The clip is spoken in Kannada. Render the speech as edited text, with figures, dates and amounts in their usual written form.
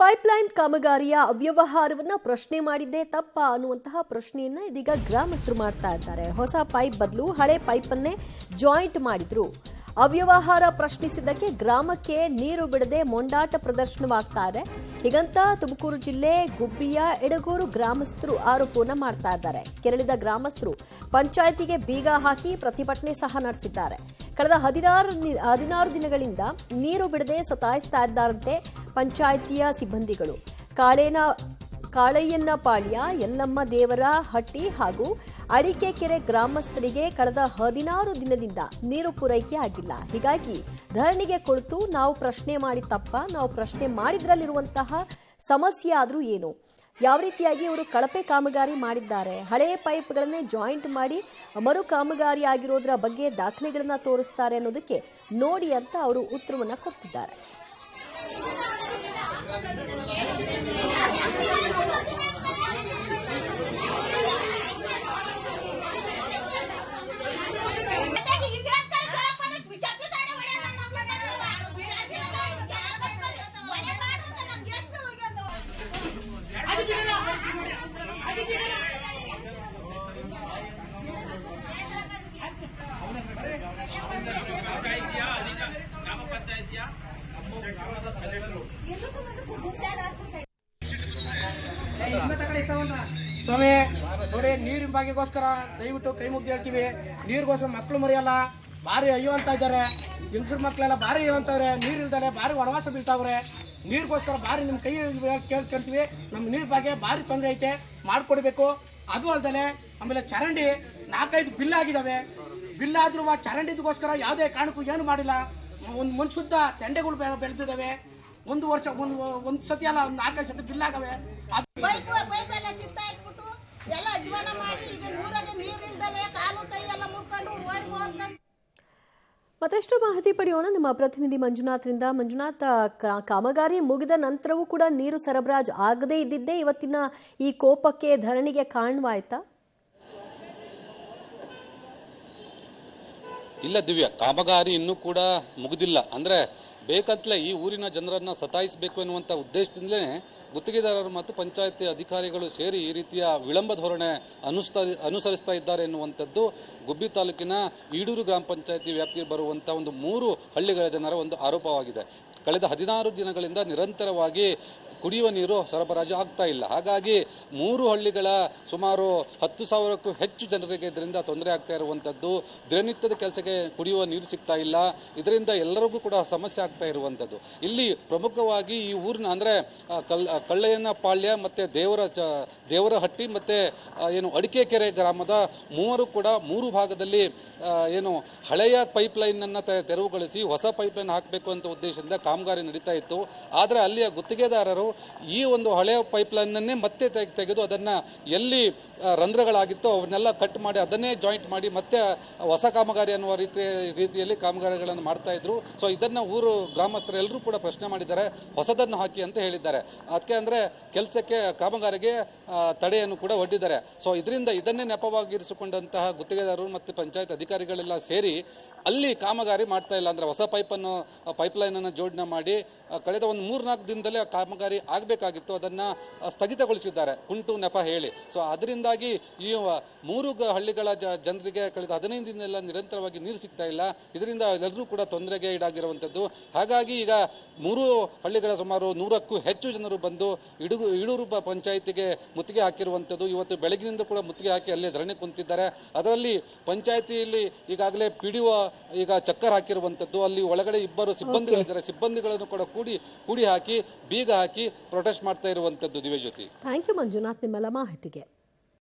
ಪೈಪ್ಲೈನ್ ಕಾಮಗಾರಿಯ ಅವ್ಯವಹಾರವನ್ನ ಪ್ರಶ್ನೆ ಮಾಡಿದ್ದೇ ತಪ್ಪಾ ಅನ್ನುವಂತಹ ಪ್ರಶ್ನೆಯನ್ನ ಇದೀಗ ಗ್ರಾಮಸ್ಥರು ಮಾಡ್ತಾ ಇದ್ದಾರೆ. ಹೊಸ ಪೈಪ್ ಬದಲು ಹಳೆ ಪೈಪನ್ನೇ ಜಾಯಿಂಟ್ ಮಾಡಿದ್ರು. ಅವ್ಯವಹಾರ ಪ್ರಶ್ನಿಸಿದ್ದಕ್ಕೆ ಗ್ರಾಮಕ್ಕೆ ನೀರು ಬಿಡದೆ ಮೊಂಡಾಟ ಪ್ರದರ್ಶನವಾಗ್ತಾ ಇದೆ. ಹೀಗಂತ ತುಮಕೂರು ಜಿಲ್ಲೆ ಗುಬ್ಬಿಯ ಎಡಗೂರು ಗ್ರಾಮಸ್ಥರು ಆರೋಪವನ್ನ ಮಾಡ್ತಾ ಇದ್ದಾರೆ. ಕೆರಳಿದ ಗ್ರಾಮಸ್ಥರು ಪಂಚಾಯಿತಿಗೆ ಬೀಗ ಹಾಕಿ ಪ್ರತಿಭಟನೆ ಸಹ ನಡೆಸಿದ್ದಾರೆ. ಕಳೆದ 16 ದಿನಗಳಿಂದ ನೀರು ಬಿಡದೆ ಸತಾಯಿಸ್ತಾ ಇದ್ದಾರಂತೆ ಪಂಚಾಯಿತಿಯ ಸಿಬ್ಬಂದಿಗಳು. ಕಾಳಯ್ಯನಪಾಳ್ಯ, ಯಲ್ಲಮ್ಮ ದೇವರ ಹಟ್ಟಿ ಹಾಗೂ ಅಡಿಕೆಕೆರೆ ಗ್ರಾಮಸ್ಥರಿಗೆ ಕಳೆದ 16 ದಿನದಿಂದ ನೀರು ಪೂರೈಕೆ ಆಗಿಲ್ಲ. ಹೀಗಾಗಿ ಧರಣಿಗೆ ಕುಳಿತು ನಾವು ಪ್ರಶ್ನೆ ಮಾಡಿ ತಪ್ಪ, ನಾವು ಪ್ರಶ್ನೆ ಮಾಡಿದ್ರಲ್ಲಿರುವಂತಹ ಸಮಸ್ಯೆ ಆದ್ರೂ ಏನು, ಯಾವ ರೀತಿಯಾಗಿ ಇವರು ಕಳಪೆ ಕಾಮಗಾರಿ ಮಾಡಿದ್ದಾರೆ, ಹಳೆಯ ಪೈಪ್ಗಳನ್ನೇ ಜಾಯಿಂಟ್ ಮಾಡಿ ಮರು ಕಾಮಗಾರಿ ಆಗಿರೋದ್ರ ಬಗ್ಗೆ ದಾಖಲೆಗಳನ್ನ ತೋರಿಸ್ತಾರೆ ಅನ್ನೋದಕ್ಕೆ ನೋಡಿ ಅಂತ ಅವರು ಉತ್ತರವನ್ನ ಕೊಡ್ತಿದ್ದಾರೆ. ಸ್ವಾಮಿ ನೋಡಿ, ನೀರಿನ ಭಾಗ್ಯಕ್ಕೋಸ್ಕರ ದಯವಿಟ್ಟು ಕೈ ಮುಗ್ದು ಹೇಳ್ತೀವಿ. ನೀರಿಗೋಸ್ಕರ ಮಕ್ಕಳು ಮರಿಯಲ್ಲ ಭಾರಿ ಅಯ್ಯೋ ಅಂತ ಇದ್ದಾರೆ. ಹೆಂಗಸರು ಮಕ್ಕಳೆಲ್ಲ ಭಾರಿ ಅಯ್ಯೋ ಅಂತವ್ರೆ. ನೀರಿಲ್ದಲೆ ಭಾರಿ ವನವಾಸ ಬೀಳ್ತಾವ್ರೆ. ನೀರಿಗೋಸ್ಕರ ಭಾರಿ ನಿಮ್ಮ ಕೈ ಕೇಳ್ಕೊಂತೀವಿ. ನಮ್ಮ ನೀರು ಭಾಗ್ಯ ಭಾರಿ ತೊಂದರೆ ಐತೆ, ಮಾಡಿಕೊಡ್ಬೇಕು. ಅದು ಅಲ್ದಲೆ ಆಮೇಲೆ ಚರಂಡಿ 4-5 ಬಿಲ್ ಆಗಿದ್ದಾವೆ. ಬಿಲ್ ಆದ್ರೂ ಚರಂಡಿಗೋಸ್ಕರ ಯಾವುದೇ ಕಾರಣಕ್ಕೂ ಏನು ಮಾಡಿಲ್ಲ. ಒಂದು ಶುದ್ಧ ತೆಂಡೆಗಳು ಬೆಳೆದಿದ್ದಾವೆ. ಒಂದು ವರ್ಷ ಒಂದು ಸತಿ ಅಲ್ಲ, ಒಂದು 4-5 ಸತಿ ಬಿಲ್ ಆಗವೆ. ಮತ್ತಷ್ಟು ಮಾಹಿತಿ ಪಡೆಯೋಣ ನಮ್ಮ ಪ್ರತಿನಿಧಿ ಮಂಜುನಾಥ್ರಿಂದ. ಮಂಜುನಾಥ್, ಕಾಮಗಾರಿ ಮುಗಿದ ನಂತರವೂ ಕೂಡ ನೀರು ಸರಬರಾಜು ಆಗದೇ ಇದ್ದಿದ್ದೇ ಇವತ್ತಿನ ಈ ಕೋಪಕ್ಕೆ, ಧರಣಿಗೆ ಕಾರಣವಾಯ್ತಾ? ಇಲ್ಲ ದಿವ್ಯಾ, ಕಾಮಗಾರಿ ಇನ್ನೂ ಕೂಡ ಮುಗಿದಿಲ್ಲ. ಅಂದರೆ ಬೇಕಂತಲೇ ಈ ಊರಿನ ಜನರನ್ನು ಸತಾಯಿಸಬೇಕು ಎನ್ನುವಂಥ ಉದ್ದೇಶದಿಂದಲೇ ಗುತ್ತಿಗೆದಾರರು ಮತ್ತು ಪಂಚಾಯತಿ ಅಧಿಕಾರಿಗಳು ಸೇರಿ ಈ ರೀತಿಯ ವಿಳಂಬ ಧೋರಣೆ ಅನುಸರಿಸ್ತಾ ಇದ್ದಾರೆ ಎನ್ನುವಂಥದ್ದು ಗುಬ್ಬಿ ತಾಲೂಕಿನ ಈಡೂರು ಗ್ರಾಮ ಪಂಚಾಯತಿ ವ್ಯಾಪ್ತಿಗೆ ಬರುವಂಥ ಒಂದು 3 ಹಳ್ಳಿಗಳ ಜನರ ಒಂದು ಆರೋಪವಾಗಿದೆ. ಕಳೆದ 16 ದಿನಗಳಿಂದ ನಿರಂತರವಾಗಿ ಕುಡಿಯುವ ನೀರು ಸರಬರಾಜು ಆಗ್ತಾ ಇಲ್ಲ. ಹಾಗಾಗಿ 3 ಹಳ್ಳಿಗಳ ಸುಮಾರು 10,000ಕ್ಕೂ ಹೆಚ್ಚು ಜನರಿಗೆ ಇದರಿಂದ ತೊಂದರೆ ಆಗ್ತಾ ಇರುವಂಥದ್ದು. ದಿನನಿತ್ಯದ ಕೆಲಸಕ್ಕೆ ಕುಡಿಯುವ ನೀರು ಸಿಗ್ತಾ ಇಲ್ಲ. ಇದರಿಂದ ಎಲ್ಲರಿಗೂ ಕೂಡ ಸಮಸ್ಯೆ ಆಗ್ತಾ ಇರುವಂಥದ್ದು. ಇಲ್ಲಿ ಪ್ರಮುಖವಾಗಿ ಈ ಊರಿನ ಅಂದರೆ ಕಳ್ಳಯ್ಯನಪಾಳ್ಯ ಮತ್ತು ದೇವರ ಹಟ್ಟಿ ಮತ್ತು ಅಡಿಕೆಕೆರೆ ಗ್ರಾಮದ ಮೂವರು ಕೂಡ 3 ಭಾಗದಲ್ಲಿ ಹಳೆಯ ಪೈಪ್ಲೈನನ್ನು ತೆರವುಗೊಳಿಸಿ ಹೊಸ ಪೈಪ್ಲೈನ್ ಹಾಕಬೇಕು ಅಂತ ಉದ್ದೇಶದಿಂದ ಕಾಮಗಾರಿ ನಡೀತಾ ಇತ್ತು. ಆದರೆ ಅಲ್ಲಿಯ ಗುತ್ತಿಗೆದಾರರು ಈ ಒಂದು ಹಳೆಯ ಪೈಪ್ಲೈನನ್ನೇ ಮತ್ತೆ ತೆಗೆದು ಅದನ್ನು ಎಲ್ಲಿ ರಂಧ್ರಗಳಾಗಿತ್ತೋ ಅವನ್ನೆಲ್ಲ ಕಟ್ ಮಾಡಿ ಅದನ್ನೇ ಜಾಯಿಂಟ್ ಮಾಡಿ ಮತ್ತೆ ಹೊಸ ಕಾಮಗಾರಿ ಅನ್ನುವ ರೀತಿಯಲ್ಲಿ ಕಾಮಗಾರಿಗಳನ್ನು ಮಾಡ್ತಾ ಇದ್ರು. ಸೊ ಇದನ್ನು ಊರು ಗ್ರಾಮಸ್ಥರೆಲ್ಲರೂ ಕೂಡ ಪ್ರಶ್ನೆ ಮಾಡಿದ್ದಾರೆ, ಹೊಸದನ್ನು ಹಾಕಿ ಅಂತ ಹೇಳಿದ್ದಾರೆ. ಅದಕ್ಕೆ ಅಂದರೆ ಕೆಲಸಕ್ಕೆ ಕಾಮಗಾರಿಗೆ ತಡೆಯನ್ನು ಕೂಡ ಒಡ್ಡಿದ್ದಾರೆ. ಸೊ ಇದರಿಂದ ಇದನ್ನೇ ನೆಪವಾಗಿರಿಸಿಕೊಂಡಂತಹ ಗುತ್ತಿಗೆದಾರರು ಮತ್ತು ಪಂಚಾಯತ್ ಅಧಿಕಾರಿಗಳೆಲ್ಲ ಸೇರಿ ಅಲ್ಲಿ ಕಾಮಗಾರಿ ಮಾಡ್ತಾ ಇಲ್ಲ. ಅಂದರೆ ಹೊಸ ಪೈಪ್ಲೈನನ್ನು ಜೋಡಣೆ ಮಾಡಿ ಕಳೆದ ಒಂದು 3-4 ದಿನದಲ್ಲೇ ಆ ಕಾಮಗಾರಿ ಆಗಬೇಕಾಗಿತ್ತು, ಅದನ್ನು ಸ್ಥಗಿತಗೊಳಿಸಿದ್ದಾರೆ ಕುಂಟು ನೆಪ ಹೇಳಿ. ಸೊ ಅದರಿಂದಾಗಿ ಈ 3 ಹಳ್ಳಿಗಳ ಜನರಿಗೆ ಕಳೆದ 15 ದಿನದಲ್ಲ ನಿರಂತರವಾಗಿ ನೀರು ಸಿಗ್ತಾ ಇಲ್ಲ. ಇದರಿಂದ ಎಲ್ಲರೂ ಕೂಡ ತೊಂದರೆಗೆ ಈಡಾಗಿರುವಂಥದ್ದು. ಹಾಗಾಗಿ ಈಗ 3 ಹಳ್ಳಿಗಳ ಸುಮಾರು 100ಕ್ಕೂ ಹೆಚ್ಚು ಜನರು ಬಂದು ಈಡೂರು ಪಂಚಾಯಿತಿಗೆ ಮುತ್ತಿಗೆ ಹಾಕಿರುವಂಥದ್ದು. ಇವತ್ತು ಬೆಳಗಿನಿಂದ ಕೂಡ ಮುತ್ತಿಗೆ ಹಾಕಿ ಅಲ್ಲೇ ಧರಣಿ ಕುಂತಿದ್ದಾರೆ. ಅದರಲ್ಲಿ ಪಂಚಾಯಿತಿಯಲ್ಲಿ ಈಗಾಗಲೇ PDO ಈಗ ಚಕ್ಕರ್ ಹಾಕಿರುವಂಥದ್ದು. ಅಲ್ಲಿ ಒಳಗಡೆ 2 ಸಿಬ್ಬಂದಿಗಳಿದ್ದಾರೆ. ಸಿಬ್ಬಂದಿಗಳನ್ನು ಕೂಡ ಕೂಡಿ ಹಾಕಿ ಬೀಗ ಹಾಕಿ ಪ್ರೊಟೆಸ್ಟ್ ಮಾಡ್ತಾ ಇರುವಂಥದ್ದು. ದಿವ್ಯಜ್ಯೋತಿ, ಥ್ಯಾಂಕ್ ಯು ಮಂಜುನಾಥ್ ನಿಮ್ಮೆಲ್ಲ ಮಾಹಿತಿಗೆ.